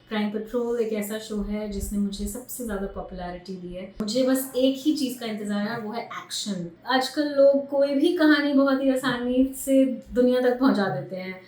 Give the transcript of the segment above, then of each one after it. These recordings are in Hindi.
क्राइम पेट्रोल एक ऐसा शो है जिसने मुझे सबसे ज़्यादा पॉपुलैरिटी दी है। मुझे बस एक ही चीज़ का इंतज़ार है, वो है एक्शन। आजकल लोग कोई भी कहानी बहुत ही आसानी से दुनिया तक पहुंचा देते हैं।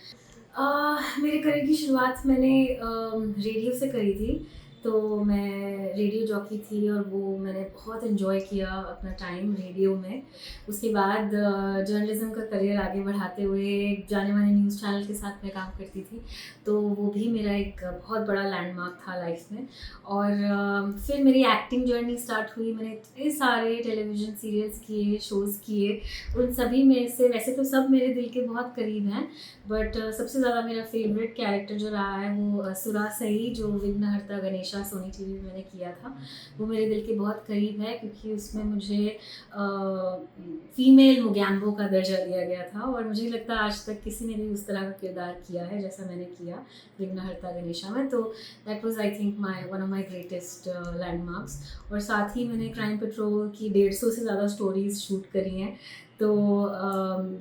मेरे करियर की शुरुआत मैंने रेडियो से करी थी। तो मैं रेडियो जॉकी थी और वो मैंने बहुत इन्जॉय किया अपना टाइम रेडियो में। उसके बाद जर्नलिज़्म का करियर आगे बढ़ाते हुए एक जाने माने न्यूज़ चैनल के साथ मैं काम करती थी। तो वो भी मेरा एक बहुत बड़ा लैंडमार्क था लाइफ में। और फिर मेरी एक्टिंग जर्नी स्टार्ट हुई। मैंने इतने सारे टेलीविज़न सीरियल्स किए, शोज़ किए। उन सभी में से वैसे तो सब मेरे दिल के बहुत करीब हैं, बट सबसे ज़्यादा मेरा फेवरेट कैरेक्टर जो रहा है वो सुरा सही, जो विघ्नहर्ता गणेशा सोनी टीवी में मैंने किया था। वो मेरे दिल के बहुत करीब है क्योंकि उसमें मुझे फीमेल मोगैम्बो का दर्जा दिया गया था और मुझे लगता है आज तक किसी ने भी उस तरह का किरदार किया है जैसा मैंने किया विघ्नहर्ता गणेशा में। तो that was I think one of my greatest landmarks. और साथ ही मैंने क्राइम पेट्रोल की 150 से ज़्यादा स्टोरीज़ शूट करी हैं। तो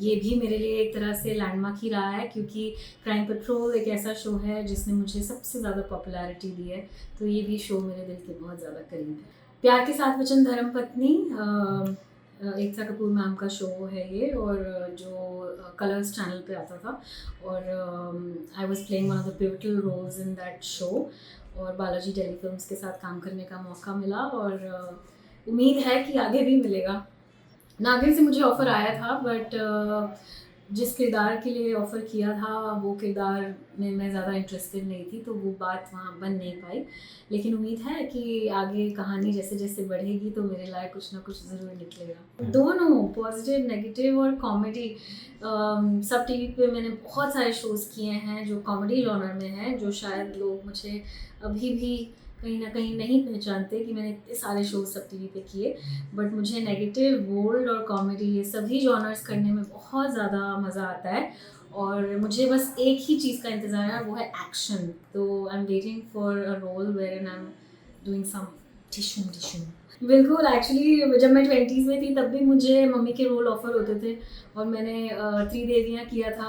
ये भी मेरे लिए एक तरह से लैंडमार्क ही रहा है क्योंकि क्राइम पेट्रोल एक ऐसा शो है जिसने मुझे सबसे ज़्यादा पॉपुलैरिटी दी है। तो ये भी शो मेरे दिल के बहुत ज़्यादा करीब है। प्यार के साथ वचन धर्मपत्नी एकता कपूर मैम का शो है ये, और जो कलर्स चैनल पे आता था। और I was playing one of the pivotal roles in that show. और बालाजी टेलीफिल्म्स के साथ काम करने का मौका मिला और उम्मीद है कि आगे भी मिलेगा। नागिन से मुझे ऑफ़र आया था, बट जिस किरदार के लिए ऑफ़र किया था वो किरदार में मैं ज़्यादा इंटरेस्टेड नहीं थी, तो वो बात वहाँ बन नहीं पाई। लेकिन उम्मीद है कि आगे कहानी जैसे जैसे बढ़ेगी तो मेरे लायक कुछ ना कुछ ज़रूर निकलेगा। दोनों पॉजिटिव, नेगेटिव और कॉमेडी। सब टीवी पे मैंने बहुत सारे शोज़ किए हैं जो कॉमेडी जॉनर में हैं, जो शायद लोग मुझे अभी भी कहीं ना कहीं नहीं पहचानते कि मैंने इतने सारे शोज सब टीवी पे किए। बट मुझे नेगेटिव, बोल्ड और कॉमेडी ये सभी जॉनर्स करने में बहुत ज़्यादा मज़ा आता है और मुझे बस एक ही चीज़ का इंतज़ार है, वो है एक्शन। तो I am waiting for a role where and I am doing some टिशुम। बिल्कुल, एक्चुअली जब मैं 20s में थी तब भी मुझे मम्मी के रोल ऑफ़र होते थे और मैंने त्रिदेवियाँ किया था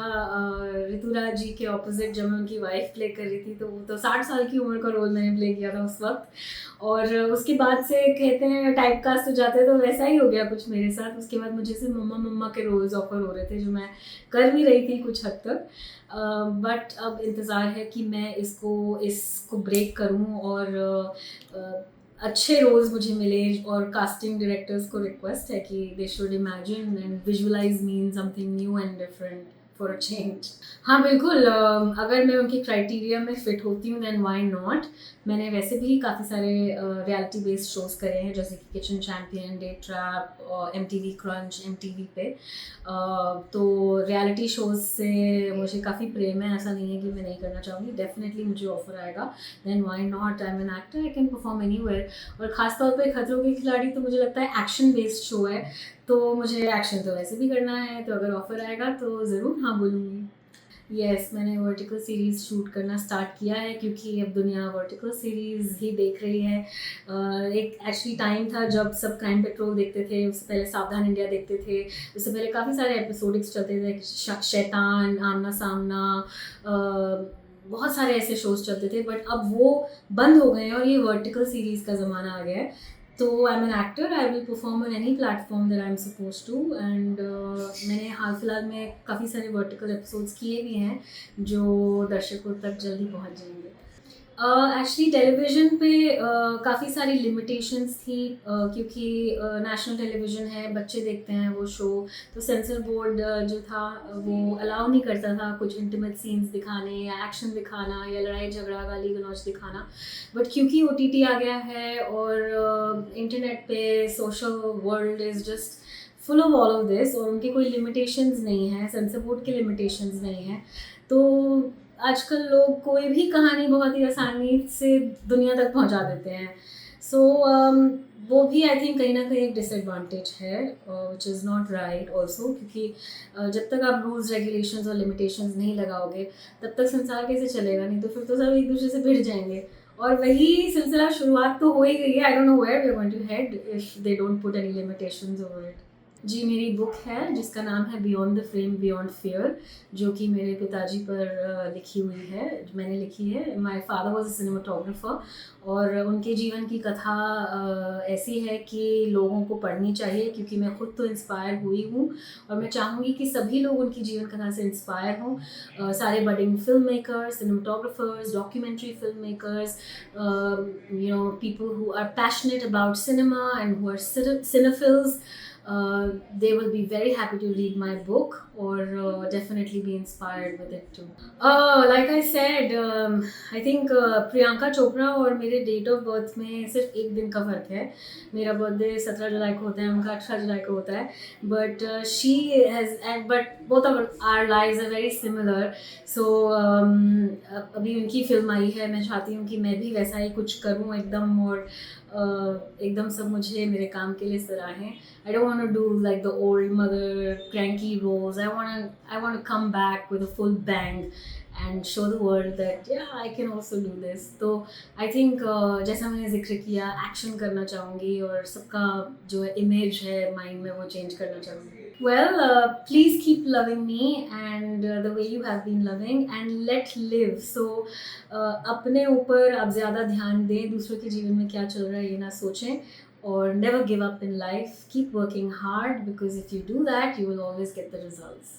ऋतुराज जी के ऑपोजिट, जब मैं उनकी वाइफ प्ले कर रही थी। तो वो तो 60 साल की उम्र का रोल मैंने प्ले किया था उस वक्त। और उसके बाद से कहते हैं टाइप कास्ट हो जाते हैं, तो वैसा ही हो गया कुछ मेरे साथ। उसके बाद मुझे सिर्फ मम्मा के रोल्स ऑफ़र हो रहे थे जो मैं कर भी रही थी कुछ हद तक। बट अब इंतज़ार है कि मैं इसको ब्रेक करूं और अच्छे रोल्स मुझे मिले। और कास्टिंग डायरेक्टर्स को रिक्वेस्ट है कि they should imagine and visualise mean something new and different for a change. हाँ बिल्कुल, अगर मैं उनकी क्राइटेरिया में फ़िट होती हूँ दैन व्हाई नॉट। मैंने वैसे भी काफ़ी सारे रियलिटी बेस्ड शोज़ करे हैं जैसे कि किचन चैम्पियन, डेट ट्रैप और MTV क्रंच MTV पे। तो रियलिटी शोज़ से मुझे काफ़ी प्रेम है, ऐसा नहीं है कि मैं नहीं करना चाहूँगी। डेफिनेटली मुझे ऑफ़र आएगा, then why not. I am an actor, I can perform anywhere. और ख़ासतौर पे खतरों के खिलाड़ी तो मुझे लगता है एक्शन बेस्ड शो है, तो मुझे एक्शन तो वैसे भी करना है। तो अगर ऑफ़र आएगा तो ज़रूर हाँ बोलूँगी। यस, मैंने वर्टिकल सीरीज़ शूट करना स्टार्ट किया है क्योंकि अब दुनिया वर्टिकल सीरीज़ ही देख रही है। एक एक्चुअली टाइम था जब सब क्राइम पेट्रोल देखते थे, उससे पहले सावधान इंडिया देखते थे, उससे पहले काफ़ी सारे एपिसोडिक्स चलते थे, शैतान, आमना सामना, बहुत सारे ऐसे शोज़ चलते थे। बट अब वो बंद हो गए हैं और ये वर्टिकल सीरीज़ का ज़माना आ गया है। तो I am an actor, I will perform on any platform that I am suppose to. And मैंने हाल फिलहाल में काफ़ी सारे वर्टिकल एपिसोड्स किए भी हैं जो दर्शकों तक जल्दी पहुंच जाएंगे। एक्चुअली टेलीविज़न पे काफ़ी सारी लिमिटेशंस थी क्योंकि नेशनल टेलीविज़न है, बच्चे देखते हैं वो शो। तो सेंसर बोर्ड जो था वो अलाउ नहीं करता था कुछ इंटीमेट सीन्स दिखाने या एक्शन दिखाना या लड़ाई झगड़ा, गाली गलौज दिखाना। बट क्योंकि OTT आ गया है और इंटरनेट पे social world is just full of all of this, और उनके कोई लिमिटेशंस नहीं है, सेंसर बोर्ड के लिमिटेशंस नहीं है। तो आजकल लोग कोई भी कहानी बहुत ही आसानी से दुनिया तक पहुंचा देते हैं। सो वो भी आई थिंक कहीं ना कहीं एक डिसएडवांटेज है, which is not right also, क्योंकि जब तक आप रूल्स रेगुलेशंस और लिमिटेशंस नहीं लगाओगे तब तक संसार कैसे चलेगा। नहीं तो फिर तो सब एक दूसरे से भिड़ जाएंगे। और वही सिलसिला शुरुआत तो हो ही गई है। I don't know where we are going to head if they don't put any limitations over it. जी, मेरी बुक है जिसका नाम है beyond the frame beyond fear, जो कि मेरे पिताजी पर लिखी हुई है, जो मैंने लिखी है। My father was a cinematographer और उनके जीवन की कथा ऐसी है कि लोगों को पढ़नी चाहिए, क्योंकि मैं खुद तो इंस्पायर हुई हूँ और मैं चाहूँगी कि सभी लोग उनकी जीवन कथा से इंस्पायर हों। सारे budding film makers, cinematographers, documentary film makers, people who are passionate about cinema and who are cinephiles. They will be very happy to read my book or definitely be inspired with it too. Like I said, I think Priyanka Chopra और मेरे डेट ऑफ बर्थ में सिर्फ एक दिन का फ़र्क है। मेरा बर्थडे 17 जुलाई को होता है, उनका 18 जुलाई को होता है, but she has but both of our lives are very similar. So अभी उनकी फिल्म आई है, मैं चाहती हूँ कि मैं भी वैसा ही कुछ करूँ एकदम, और एकदम सब मुझे मेरे काम के लिए सराहें। I don't want to do like the old mother cranky roles. I want to come back with a full bang and show the world that yeah, I can also do this. तो I think जैसा मैंने जिक्र किया, एक्शन करना चाहूँगी और सबका जो इमेज है माइंड में वो चेंज करना चाहूँगी. Well, please keep loving me and the way you have been loving, and let live. So अपने ऊपर आप ज़्यादा ध्यान दें, दूसरों के जीवन में क्या चल रहा है ये ना सोचें, or never give up in life. Keep working hard, because if you do that, you will always get the results.